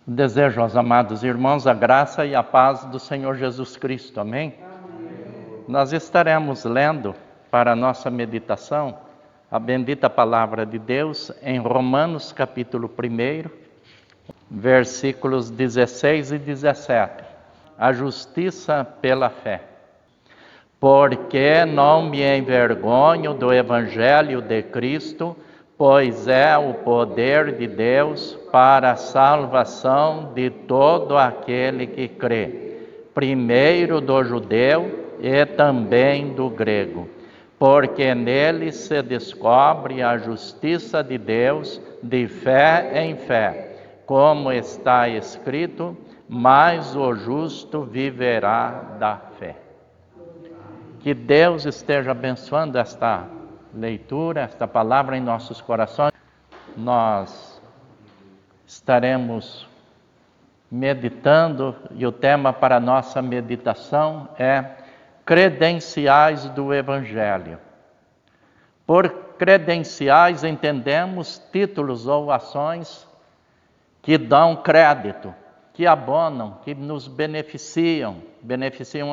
Desejo aos amados irmãos a graça e a paz do Senhor Jesus Cristo. Amém? Amém. Nós estaremos lendo para a nossa meditação a bendita palavra de Deus em Romanos capítulo 1, versículos 16 e 17. A justiça pela fé. Porque não me envergonho do Evangelho de Cristo, pois é o poder de Deus para a salvação de todo aquele que crê, primeiro do judeu e também do grego, porque nele se descobre a justiça de Deus de fé em fé, como está escrito, mas o justo viverá da fé. Que Deus esteja abençoando esta leitura, esta palavra em nossos corações. Nós estaremos meditando e o tema para a nossa meditação é credenciais do Evangelho. Por credenciais entendemos títulos ou ações que dão crédito, que abonam, que nos beneficiam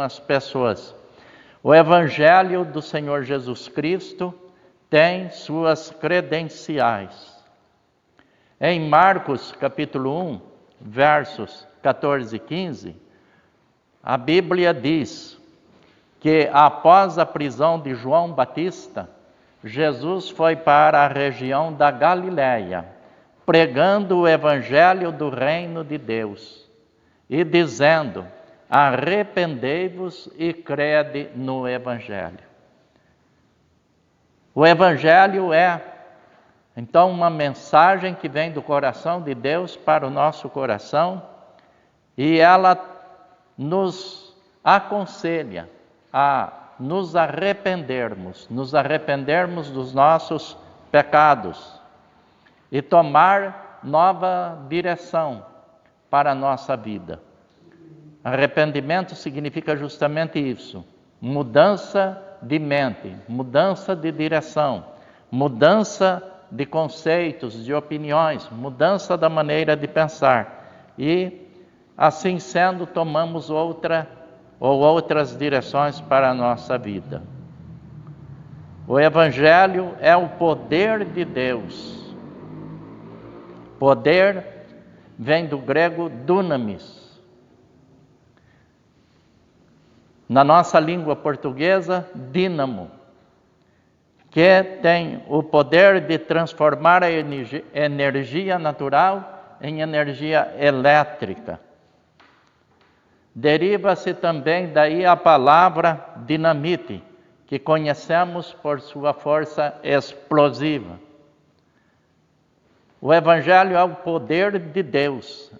as pessoas. O Evangelho do Senhor Jesus Cristo tem suas credenciais. Em Marcos capítulo 1, versos 14 e 15, a Bíblia diz que após a prisão de João Batista, Jesus foi para a região da Galileia, pregando o Evangelho do reino de Deus e dizendo: arrependei-vos e crede no Evangelho. O Evangelho é, então, uma mensagem que vem do coração de Deus para o nosso coração e ela nos aconselha a nos arrependermos dos nossos pecados e tomar nova direção para a nossa vida. Arrependimento significa justamente isso, mudança de mente, mudança de direção, mudança de conceitos, de opiniões, mudança da maneira de pensar. E, assim sendo, tomamos outras direções para a nossa vida. O Evangelho é o poder de Deus. Poder vem do grego dunamis. Na nossa língua portuguesa, dínamo, que tem o poder de transformar a energia natural em energia elétrica. Deriva-se também daí a palavra dinamite, que conhecemos por sua força explosiva. O Evangelho é o poder de Deus,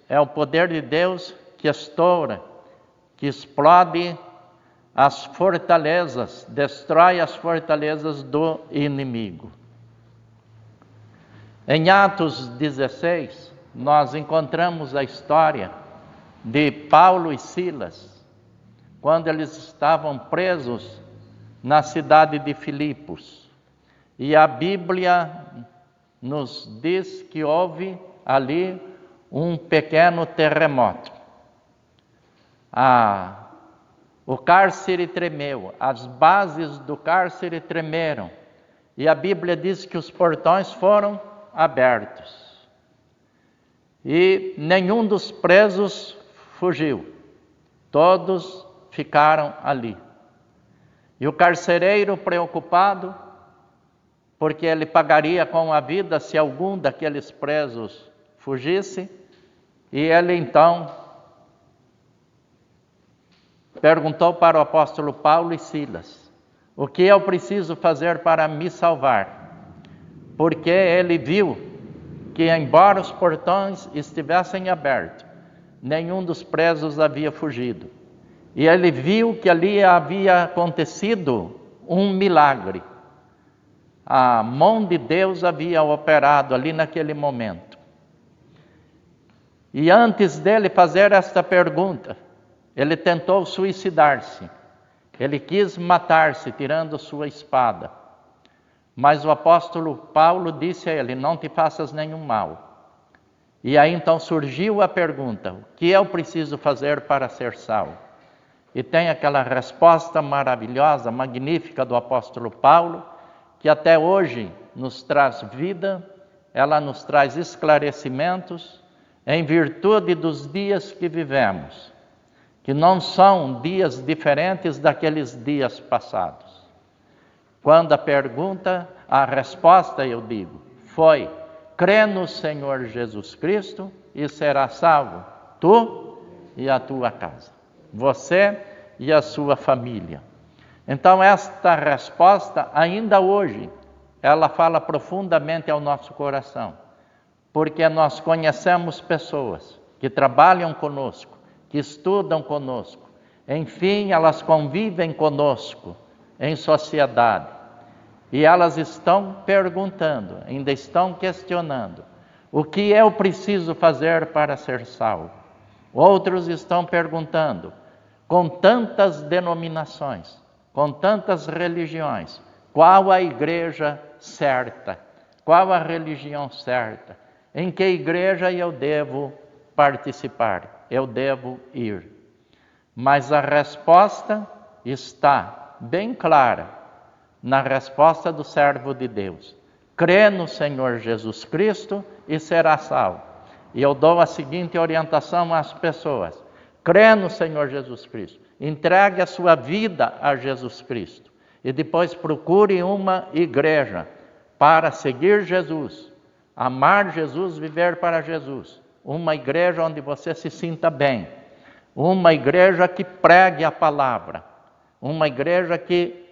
que estoura, que explode as fortalezas, destrói as fortalezas do inimigo. Em Atos 16, nós encontramos a história de Paulo e Silas, quando eles estavam presos na cidade de Filipos. E a Bíblia nos diz que houve ali um pequeno terremoto. O cárcere tremeu, as bases do cárcere tremeram, e a Bíblia diz que os portões foram abertos. E nenhum dos presos fugiu, todos ficaram ali. E o carcereiro, preocupado, porque ele pagaria com a vida se algum daqueles presos fugisse, e ele então perguntou para o apóstolo Paulo e Silas: o que eu preciso fazer para me salvar? Porque ele viu que, embora os portões estivessem abertos, nenhum dos presos havia fugido. E ele viu que ali havia acontecido um milagre. A mão de Deus havia operado ali naquele momento. E antes dele fazer esta pergunta, ele tentou suicidar-se. Ele quis matar-se tirando sua espada. Mas o apóstolo Paulo disse a ele: não te faças nenhum mal. E aí então surgiu a pergunta: o que eu preciso fazer para ser salvo? E tem aquela resposta maravilhosa, magnífica do apóstolo Paulo, que até hoje nos traz vida, ela nos traz esclarecimentos em virtude dos dias que vivemos, que não são dias diferentes daqueles dias passados. Quando a resposta, eu digo, foi: crê no Senhor Jesus Cristo e será salvo, tu e a tua casa, você e a sua família. Então esta resposta, ainda hoje, ela fala profundamente ao nosso coração, porque nós conhecemos pessoas que trabalham conosco, que estudam conosco, enfim, elas convivem conosco em sociedade, e elas estão perguntando, ainda estão questionando: o que eu preciso fazer para ser salvo? Outros estão perguntando, com tantas denominações, com tantas religiões, qual a igreja certa? Qual a religião certa? Em que igreja eu devo participar? Eu devo ir? Mas a resposta está bem clara na resposta do servo de Deus: crê no Senhor Jesus Cristo e será salvo. E eu dou a seguinte orientação às pessoas: crê no Senhor Jesus Cristo, entregue a sua vida a Jesus Cristo e depois procure uma igreja para seguir Jesus, amar Jesus, viver para Jesus. Uma igreja onde você se sinta bem, uma igreja que pregue a palavra, uma igreja que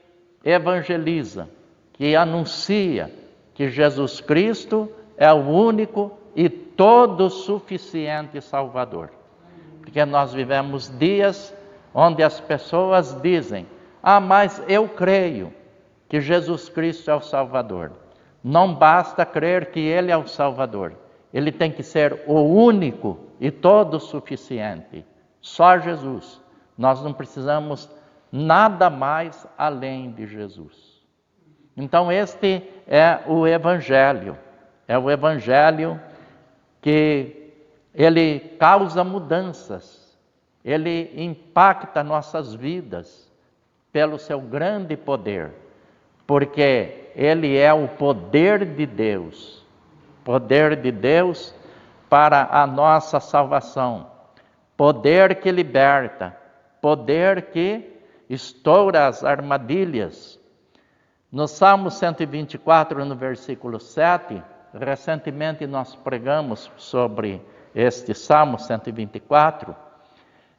evangeliza, que anuncia que Jesus Cristo é o único e todo suficiente Salvador. Porque nós vivemos dias onde as pessoas dizem: mas eu creio que Jesus Cristo é o Salvador. Não basta crer que Ele é o Salvador, Ele tem que ser o único e todo suficiente. Só Jesus. Nós não precisamos nada mais além de Jesus. Então este é o Evangelho que ele causa mudanças, ele impacta nossas vidas pelo seu grande poder, porque ele é o poder de Deus para a nossa salvação, poder que liberta, poder que estoura as armadilhas. No Salmo 124, no versículo 7, recentemente nós pregamos sobre este Salmo 124,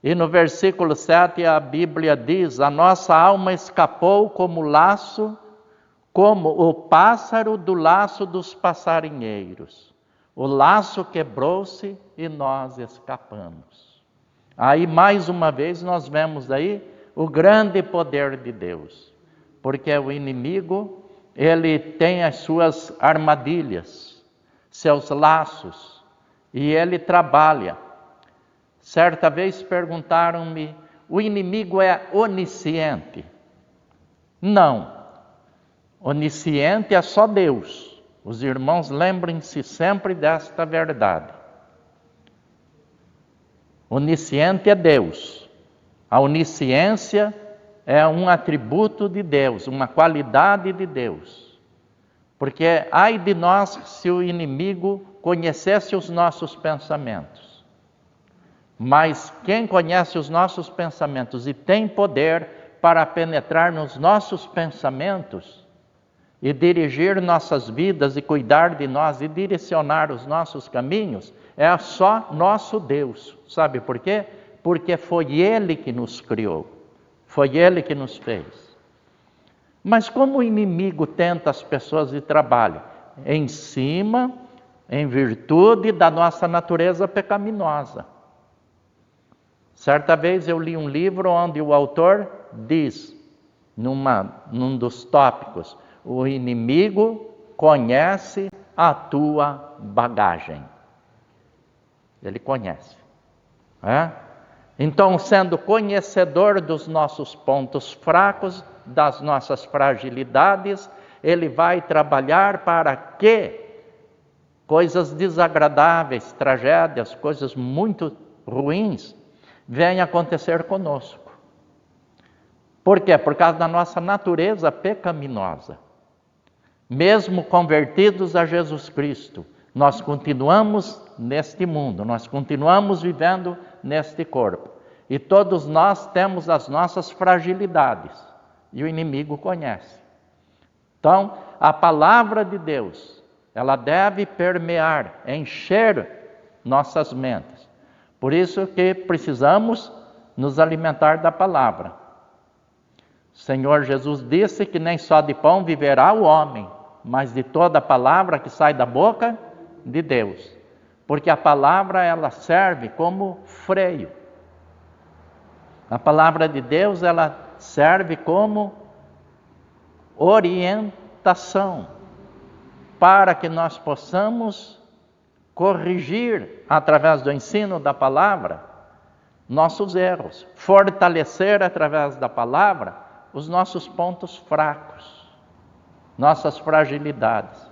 e no versículo 7 a Bíblia diz: a nossa alma escapou como laço, como o pássaro do laço dos passarinheiros. O laço quebrou-se e nós escapamos. Aí mais uma vez nós vemos aí o grande poder de Deus, porque o inimigo, ele tem as suas armadilhas, seus laços, e ele trabalha. Certa vez perguntaram-me: o inimigo é onisciente? Não, onisciente é só Deus. Os irmãos lembrem-se sempre desta verdade. Onisciente é Deus. A onisciência é um atributo de Deus, uma qualidade de Deus. Porque ai de nós se o inimigo conhecesse os nossos pensamentos. Mas quem conhece os nossos pensamentos e tem poder para penetrar nos nossos pensamentos e dirigir nossas vidas e cuidar de nós e direcionar os nossos caminhos, é só nosso Deus. Sabe por quê? Porque foi Ele que nos criou. Foi Ele que nos fez. Mas como o inimigo tenta as pessoas e trabalha? Em cima, em virtude da nossa natureza pecaminosa. Certa vez eu li um livro onde o autor diz, num dos tópicos: o inimigo conhece a tua bagagem. Ele conhece. Então, sendo conhecedor dos nossos pontos fracos, das nossas fragilidades, ele vai trabalhar para que coisas desagradáveis, tragédias, coisas muito ruins, venham acontecer conosco. Por quê? Por causa da nossa natureza pecaminosa. Mesmo convertidos a Jesus Cristo, nós continuamos neste mundo, nós continuamos vivendo neste corpo. E todos nós temos as nossas fragilidades, e o inimigo conhece. Então, a palavra de Deus, ela deve permear, encher nossas mentes. Por isso que precisamos nos alimentar da palavra. O Senhor Jesus disse que nem só de pão viverá o homem, mas de toda a palavra que sai da boca de Deus. Porque a palavra, ela serve como freio. A palavra de Deus, ela serve como orientação para que nós possamos corrigir, através do ensino da palavra, nossos erros, fortalecer através da palavra os nossos pontos fracos, nossas fragilidades.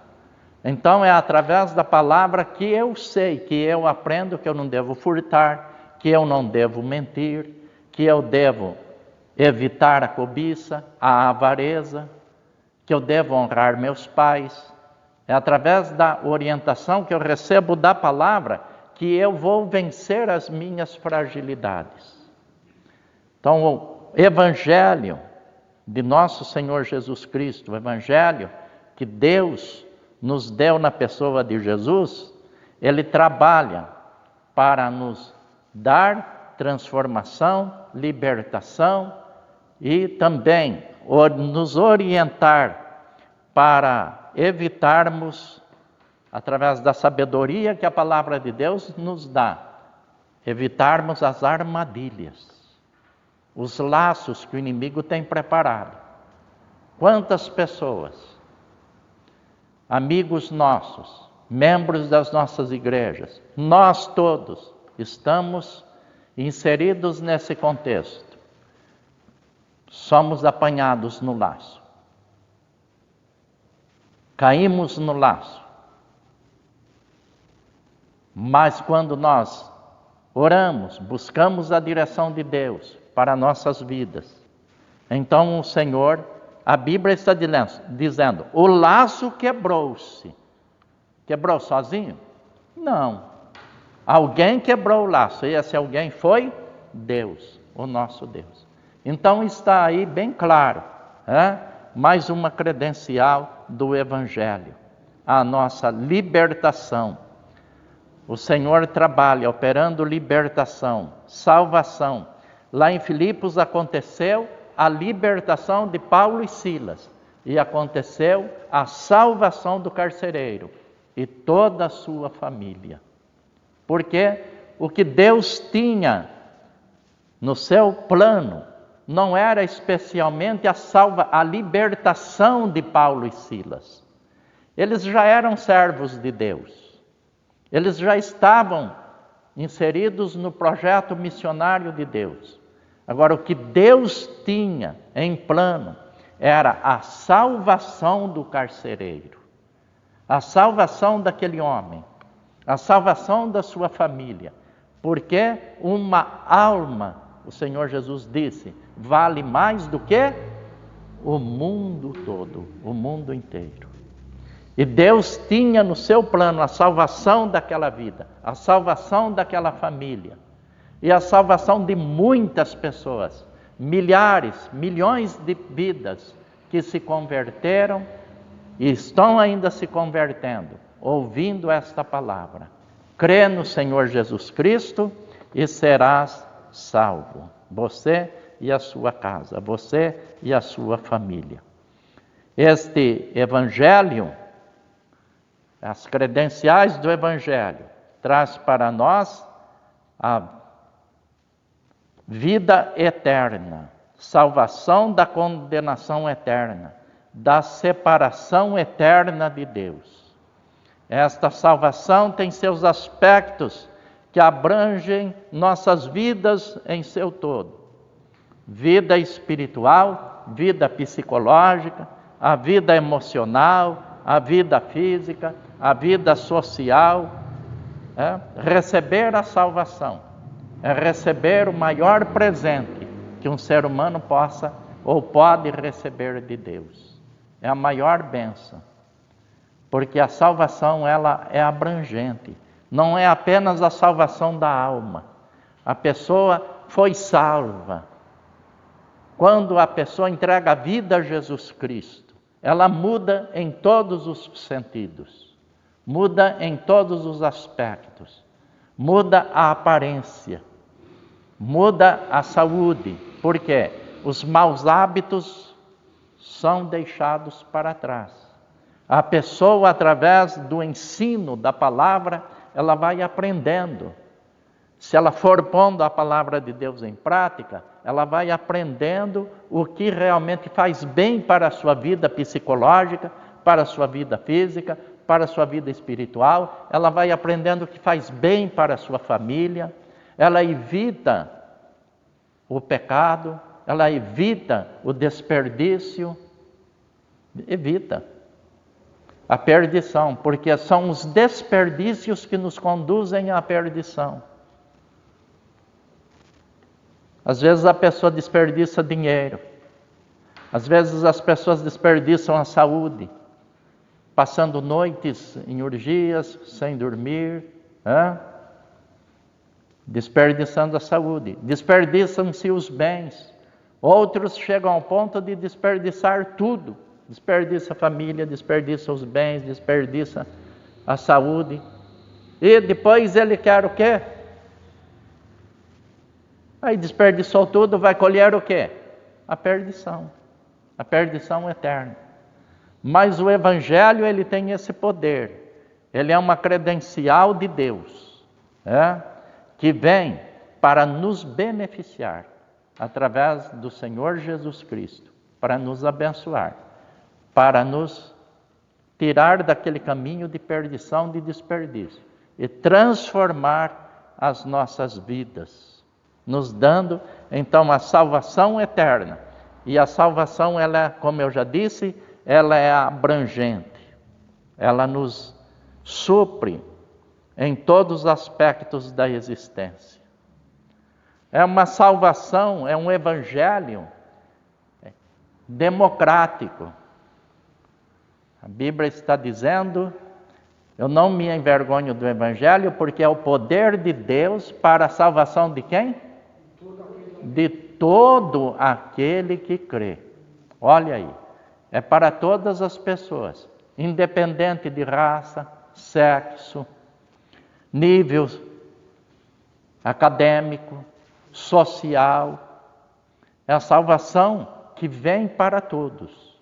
Então é através da palavra que eu sei, que eu aprendo que eu não devo furtar, que eu não devo mentir, que eu devo evitar a cobiça, a avareza, que eu devo honrar meus pais. É através da orientação que eu recebo da palavra que eu vou vencer as minhas fragilidades. Então, o Evangelho de nosso Senhor Jesus Cristo, o Evangelho que Deus nos deu na pessoa de Jesus, ele trabalha para nos dar transformação, libertação e também nos orientar para evitarmos, através da sabedoria que a palavra de Deus nos dá, evitarmos as armadilhas, os laços que o inimigo tem preparado. Quantas pessoas, amigos nossos, membros das nossas igrejas, nós todos estamos inseridos nesse contexto. Somos apanhados no laço. Caímos no laço. Mas quando nós oramos, buscamos a direção de Deus para nossas vidas, então o Senhor, a Bíblia está dizendo, o laço quebrou-se. Quebrou sozinho? Não. Alguém quebrou o laço, e esse alguém foi Deus, o nosso Deus. Então está aí bem claro, mais uma credencial do Evangelho, a nossa libertação. O Senhor trabalha operando libertação, salvação. Lá em Filipos aconteceu a libertação de Paulo e Silas, e aconteceu a salvação do carcereiro e toda a sua família. Porque o que Deus tinha no seu plano não era especialmente a libertação de Paulo e Silas. Eles já eram servos de Deus. Eles já estavam inseridos no projeto missionário de Deus. Agora, o que Deus tinha em plano era a salvação do carcereiro, a salvação daquele homem, a salvação da sua família. Porque uma alma, o Senhor Jesus disse, vale mais do que o mundo todo, o mundo inteiro. E Deus tinha no seu plano a salvação daquela vida, a salvação daquela família e a salvação de muitas pessoas, milhares, milhões de vidas que se converteram e estão ainda se convertendo, ouvindo esta palavra. Crê no Senhor Jesus Cristo e serás salvo, você e a sua casa, você e a sua família. Este Evangelho, as credenciais do Evangelho, traz para nós a vida eterna, salvação da condenação eterna, da separação eterna de Deus. Esta salvação tem seus aspectos que abrangem nossas vidas em seu todo. Vida espiritual, vida psicológica, a vida emocional, a vida física, a vida social. Receber a salvação é receber o maior presente que um ser humano possa ou pode receber de Deus. É a maior bênção, porque a salvação ela é abrangente. Não é apenas a salvação da alma. A pessoa foi salva. Quando a pessoa entrega a vida a Jesus Cristo, ela muda em todos os sentidos, muda em todos os aspectos, muda a aparência, muda a saúde, porque os maus hábitos são deixados para trás. A pessoa, através do ensino da palavra, ela vai aprendendo. Se ela for pondo a palavra de Deus em prática, ela vai aprendendo o que realmente faz bem para a sua vida psicológica, para a sua vida física, para a sua vida espiritual. Ela vai aprendendo o que faz bem para a sua família. Ela evita o pecado, ela evita o desperdício, evita a perdição, porque são os desperdícios que nos conduzem à perdição. Às vezes a pessoa desperdiça dinheiro, às vezes as pessoas desperdiçam a saúde, passando noites em orgias, sem dormir, desperdiçando a saúde, desperdiçam-se os bens. Outros chegam ao ponto de desperdiçar tudo, desperdiça a família, desperdiça os bens, desperdiça a saúde, e depois ele quer o quê? Aí desperdiçou tudo, vai colher o quê? A perdição eterna. Mas o Evangelho, ele tem esse poder, ele é uma credencial de Deus, que vem para nos beneficiar, através do Senhor Jesus Cristo, para nos abençoar, para nos tirar daquele caminho de perdição, de desperdício, e transformar as nossas vidas, nos dando, então, a salvação eterna. E a salvação, ela, como eu já disse, ela é abrangente. Ela nos supre em todos os aspectos da existência. É uma salvação, é um evangelho democrático. A Bíblia está dizendo: eu não me envergonho do evangelho, porque é o poder de Deus para a salvação de quem? De todo aquele que crê. Olha aí, é para todas as pessoas, independente de raça, sexo, nível acadêmico, social. É a salvação que vem para todos,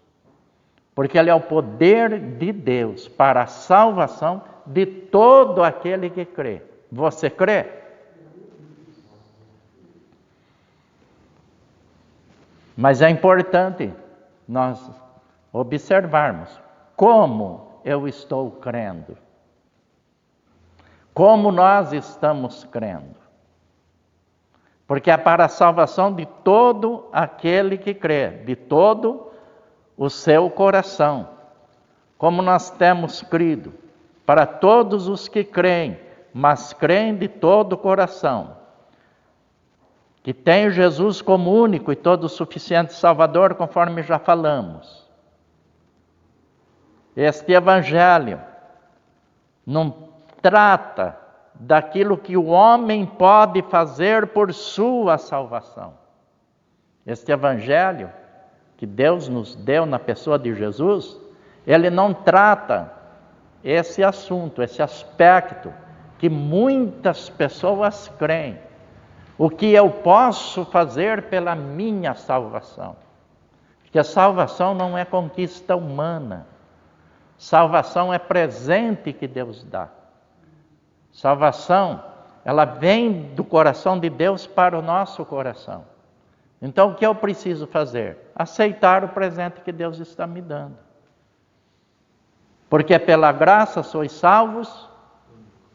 porque ela é o poder de Deus para a salvação de todo aquele que crê. Você crê? Mas é importante nós observarmos como eu estou crendo, como nós estamos crendo, porque é para a salvação de todo aquele que crê, de todo o seu coração, como nós temos crido, para todos os que creem, mas creem de todo o coração, que tem Jesus como único e todo suficiente Salvador, conforme já falamos. Este Evangelho não trata daquilo que o homem pode fazer por sua salvação. Este Evangelho que Deus nos deu na pessoa de Jesus, ele não trata esse assunto, esse aspecto que muitas pessoas creem. O que eu posso fazer pela minha salvação? Porque a salvação não é conquista humana. Salvação é presente que Deus dá. Salvação, ela vem do coração de Deus para o nosso coração. Então, o que eu preciso fazer? Aceitar o presente que Deus está me dando. Porque pela graça sois salvos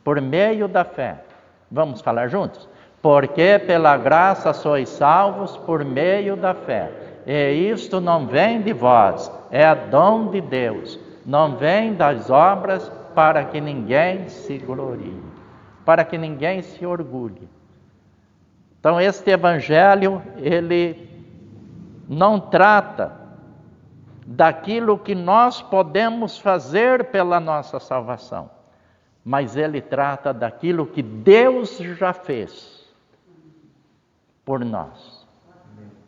por meio da fé. Vamos falar juntos? Porque pela graça sois salvos por meio da fé. E isto não vem de vós, é dom de Deus, não vem das obras para que ninguém se glorie, para que ninguém se orgulhe. Então este evangelho, ele não trata daquilo que nós podemos fazer pela nossa salvação, mas ele trata daquilo que Deus já fez por nós.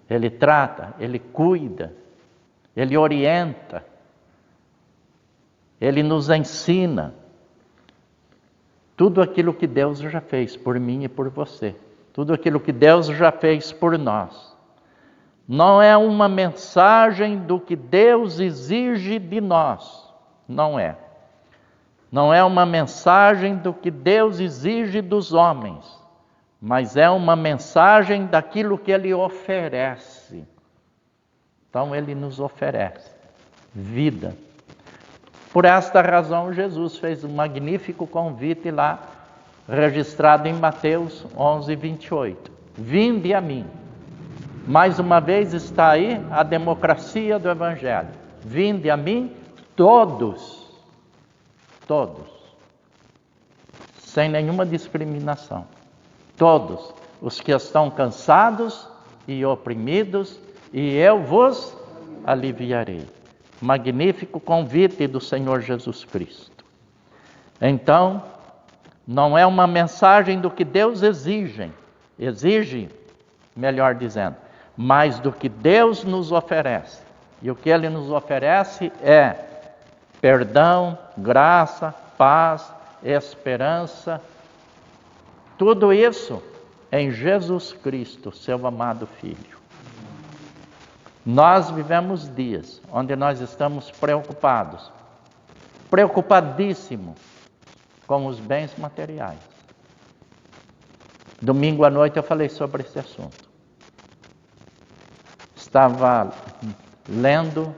Ele trata, ele cuida, ele orienta, ele nos ensina tudo aquilo que Deus já fez por mim e por você. Tudo aquilo que Deus já fez por nós. Não é uma mensagem do que Deus exige de nós. Não é. Não é uma mensagem do que Deus exige dos homens. Mas é uma mensagem daquilo que Ele oferece. Então Ele nos oferece vida. Por esta razão, Jesus fez um magnífico convite lá, registrado em Mateus 11, 28. Vinde a mim. Mais uma vez está aí a democracia do Evangelho. Vinde a mim todos, todos, sem nenhuma discriminação. Todos os que estão cansados e oprimidos, e eu vos aliviarei. Magnífico convite do Senhor Jesus Cristo. Então, não é uma mensagem do que Deus exige, melhor dizendo, mas do que Deus nos oferece. E o que Ele nos oferece é perdão, graça, paz, esperança, tudo isso em Jesus Cristo, seu amado Filho. Nós vivemos dias onde nós estamos preocupadíssimos com os bens materiais. Domingo à noite eu falei sobre esse assunto. Estava lendo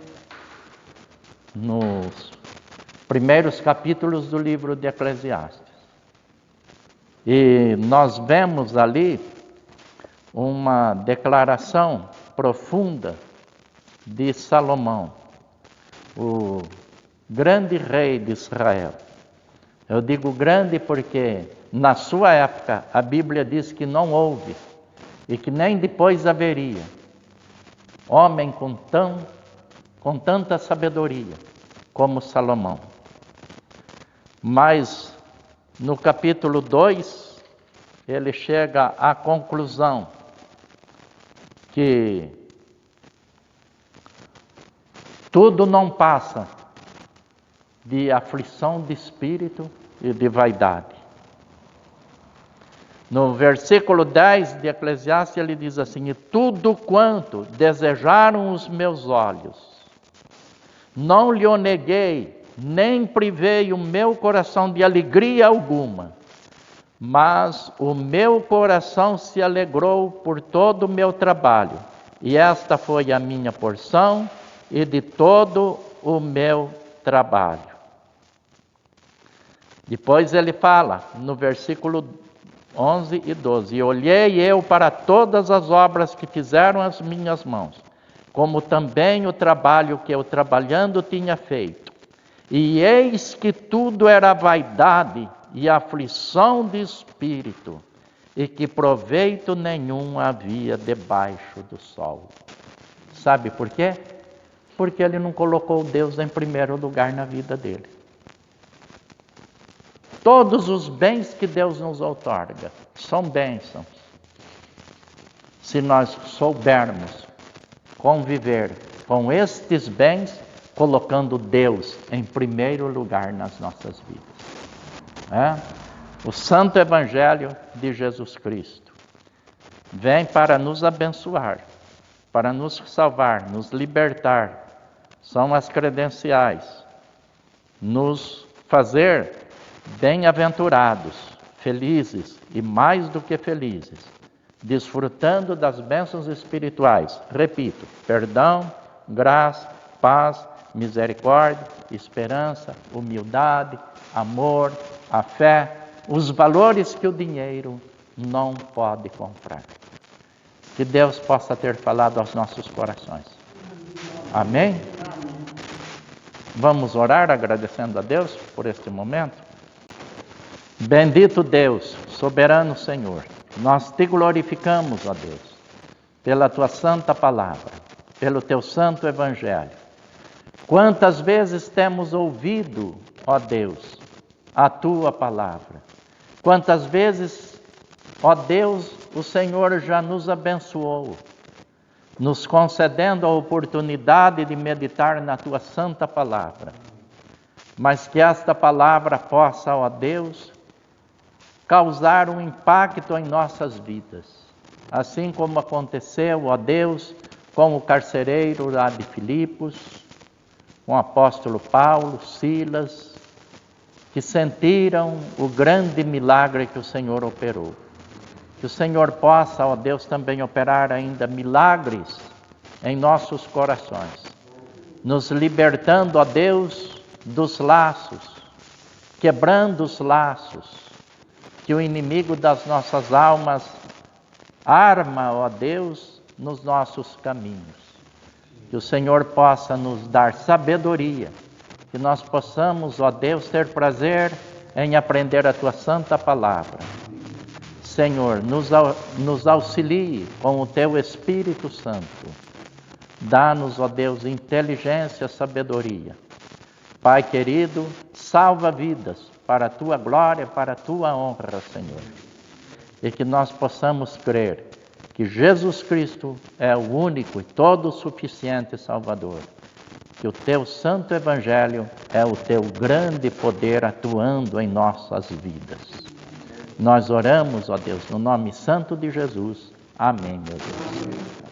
nos primeiros capítulos do livro de Eclesiastes. E nós vemos ali uma declaração profunda de Salomão, o grande rei de Israel. Eu digo grande porque na sua época a Bíblia diz que não houve e que nem depois haveria homem com tanta sabedoria como Salomão. Mas no capítulo 2 ele chega à conclusão que tudo não passa de aflição de espírito e de vaidade. No versículo 10 de Eclesiastes ele diz assim: e tudo quanto desejaram os meus olhos, não lhe neguei, nem privei o meu coração de alegria alguma, mas o meu coração se alegrou por todo o meu trabalho, e esta foi a minha porção e de todo o meu trabalho. Depois ele fala no versículo 11 e 12: e olhei eu para todas as obras que fizeram as minhas mãos, como também o trabalho que eu trabalhando tinha feito. E eis que tudo era vaidade e aflição de espírito, e que proveito nenhum havia debaixo do sol. Sabe por quê? Porque ele não colocou Deus em primeiro lugar na vida dele. Todos os bens que Deus nos outorga são bênçãos, se nós soubermos conviver com estes bens, colocando Deus em primeiro lugar nas nossas vidas. O Santo Evangelho de Jesus Cristo vem para nos abençoar, para nos salvar, nos libertar. São as credenciais, nos fazer bem-aventurados, felizes e mais do que felizes, desfrutando das bênçãos espirituais. Repito, perdão, graça, paz, misericórdia, esperança, humildade, amor, a fé, os valores que o dinheiro não pode comprar. Que Deus possa ter falado aos nossos corações. Amém? Vamos orar agradecendo a Deus por este momento? Bendito Deus, soberano Senhor, nós te glorificamos, ó Deus, pela tua santa palavra, pelo teu santo evangelho. Quantas vezes temos ouvido, ó Deus, a tua palavra? Quantas vezes, ó Deus, o Senhor já nos abençoou, nos concedendo a oportunidade de meditar na tua santa palavra. Mas que esta palavra possa, ó Deus, causar um impacto em nossas vidas. Assim como aconteceu, ó Deus, com o carcereiro lá de Filipos, com o apóstolo Paulo, Silas, que sentiram o grande milagre que o Senhor operou. Que o Senhor possa, ó Deus, também operar ainda milagres em nossos corações, nos libertando, ó Deus, dos laços, quebrando os laços que o inimigo das nossas almas arma, ó Deus, nos nossos caminhos. Que o Senhor possa nos dar sabedoria, que nós possamos, ó Deus, ter prazer em aprender a tua santa palavra. Senhor, nos auxilie com o teu Espírito Santo. Dá-nos, ó Deus, inteligência, sabedoria. Pai querido, salva vidas para a tua glória, para a tua honra, Senhor. E que nós possamos crer que Jesus Cristo é o único e todo suficiente Salvador. Que o teu santo evangelho é o teu grande poder atuando em nossas vidas. Nós oramos, ó Deus, no nome santo de Jesus. Amém, meu Deus.